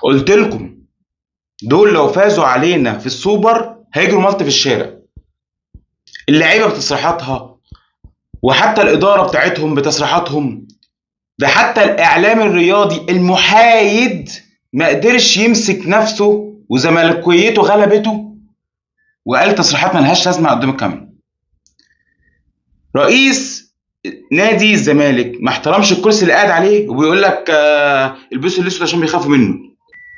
قلت لكم دول لو فازوا علينا في السوبر هيجروا ملط في الشارع. اللعيبه بتصريحاتها، وحتى الاداره بتاعتهم بتصريحاتهم، ده حتى الاعلام الرياضي المحايد ما قدرش يمسك نفسه وزملكاويته غلبته وقال تصريحات ملهاش لازمه قدام الكاميرا. رئيس نادي الزمالك ما احترمش الكرسي اللي قاعد عليه وبيقول لك البسوا الاسود عشان بيخافوا منه.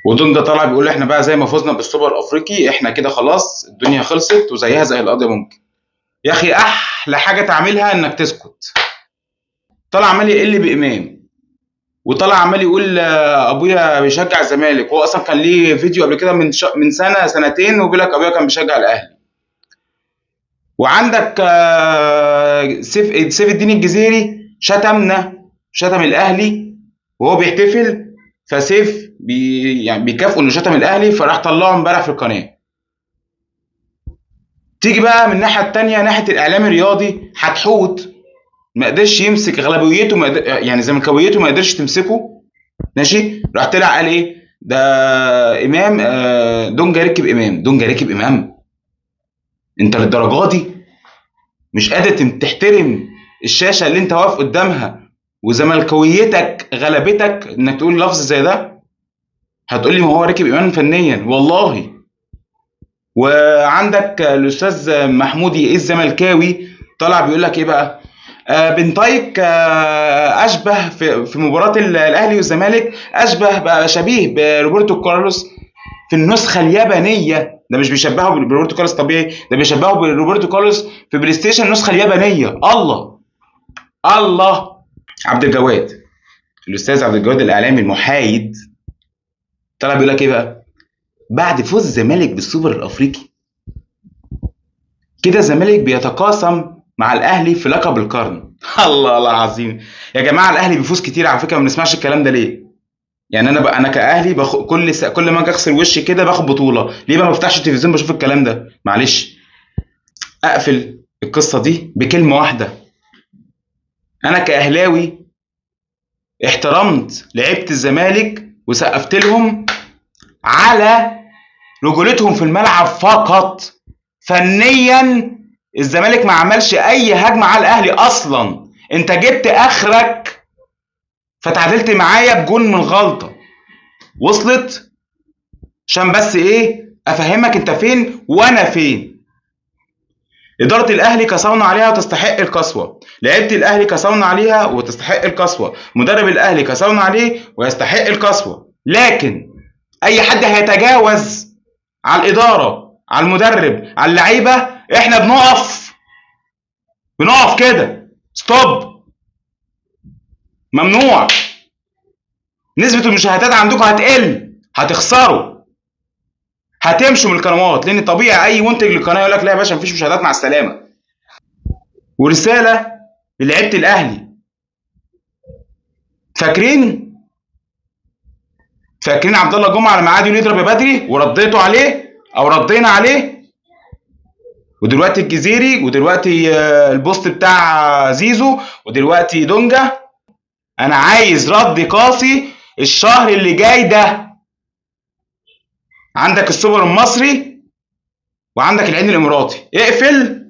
ودونجا طالع بيقول احنا بقى زي ما فزنا بالسوبر الافريقي احنا كده خلاص الدنيا خلصت وزيها زي القضيه ممكن. يا اخي احلى حاجه تعملها انك تسكت. طالع عمال يقل بامام، وطالع عمال يقول ابويا بيشجع الزمالك، هو اصلا كان ليه فيديو قبل كده من سنه سنتين وبيقول لك ابويا كان بيشجع الاهلي. وعندك سيف الدين الجزيري شتم الاهلي وهو بيحتفل، فسيف يعني بيكافئه انه شتم الاهلي فراح طلعه امبارح في القناه. تيجي بقى من الناحيه الثانيه ناحيه الاعلام الرياضي هتحوت ما قدرش يمسك غلبويته يعني زملكاويته ما قدرش تمسكه. ماشي، راح طلع قال ايه ده امام دونجا ركب امام. انت للدرجه دي مش قادر تحترم الشاشه اللي انت واقف قدامها وزملكاويتك غلبتك انك تقول لفظ زي ده؟ هتقول لي ما هو راكب امام فنيا والله. وعندك الاستاذ محمودي الزملكاوي طلع بيقول لك ايه بقى، بن طايق اشبه في مباراه الاهلي والزمالك اشبه بقى شبيه بروبرتو كارلوس في النسخه اليابانيه. ده مش بيشبهه بروبرتو كارلوس طبيعي، ده بيشبهه بروبرتو كارلوس في بلاي ستيشن النسخه اليابانيه. الله. عبد الجواد، الاستاذ عبد الجواد الاعلامي المحايد طلع بيقول لك ايه بقى، بعد فوز الزمالك بالسوبر الافريقي كده الزمالك بيتقاسم مع الاهلي في لقب القرن. الله العظيم يا جماعه، الاهلي بيفوز كتير على فكره، ما بنسمعش الكلام ده ليه؟ يعني انا كاهلي كل ما اجي اغسل وشي كده باخد بطوله، ليه بقى ما بفتحش التلفزيون بشوف الكلام ده؟ معلش اقفل القصه دي بكلمه واحده. انا كاهلاوي احترمت لعيبه الزمالك وسقفت لهم على رجولتهم في الملعب فقط. فنيا الزمالك ما عملش اي هجمه على الاهلي اصلا، انت جبت اخرك فتعادلت معايا بجون من غلطه. وصلت؟ عشان بس ايه افهمك انت فين وانا فين. اداره الاهلي كسونا عليها وتستحق القسوه، لعيبه الاهلي كسونا عليها وتستحق القسوه، مدرب الاهلي كسونا عليه ويستحق القسوه. لكن اي حد هيتجاوز على الاداره، على المدرب، على اللعيبه، احنا بنقف كده ستوب. ممنوع. نسبه المشاهدات عندكم هتقل، هتخسروا، هتمشوا من القنوات، لان طبيعي اي منتج للقناه يقول لك لا يا باشا مفيش مشاهدات مع السلامه. ورساله للعيبه الاهلي، فاكرين عبد الله جمعه لما قعد يضرب يا بدري ورديتوا عليه او ردينا عليه؟ ودلوقتي الجزيري، ودلوقتي البوست بتاع زيزو، ودلوقتي دونجا. انا عايز رد قاسي الشهر اللي جاي ده. عندك السوبر المصري وعندك العين الاماراتي، اقفل.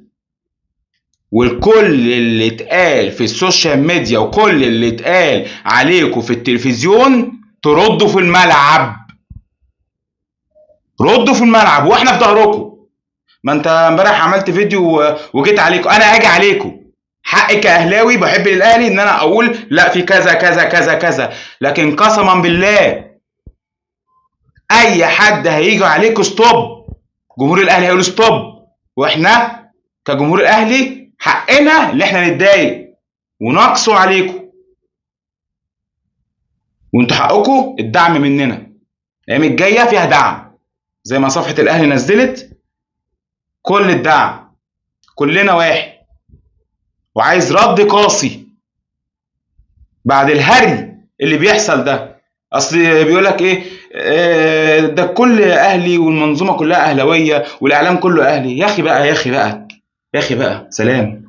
والكل اللي اتقال في السوشيال ميديا وكل اللي اتقال عليكم في التلفزيون تردوا في الملعب. ردوا في الملعب واحنا في ظهركم. ما انت امبارح عملت فيديو وجيت عليكم، انا اجي عليكم. حقي كاهلاوي بحب الاهلي ان انا اقول لا في كذا كذا كذا كذا، لكن قسما بالله اي حد هيجي عليكم ستوب. جمهور الاهلي هيقول ستوب، واحنا كجمهور الاهلي حقنا ان احنا نتضايق ونقصوا عليكم، وانتوا حقكم الدعم مننا. الايام الجايه فيها دعم زي ما صفحه الاهلي نزلت، كل الدعم، كلنا واحد. وعايز رد قاسي بعد الهري اللي بيحصل ده. اصل بيقول لك ايه ده كل اهلي والمنظومه كلها اهلاويه والاعلام كله اهلي. يا اخي بقى سلام.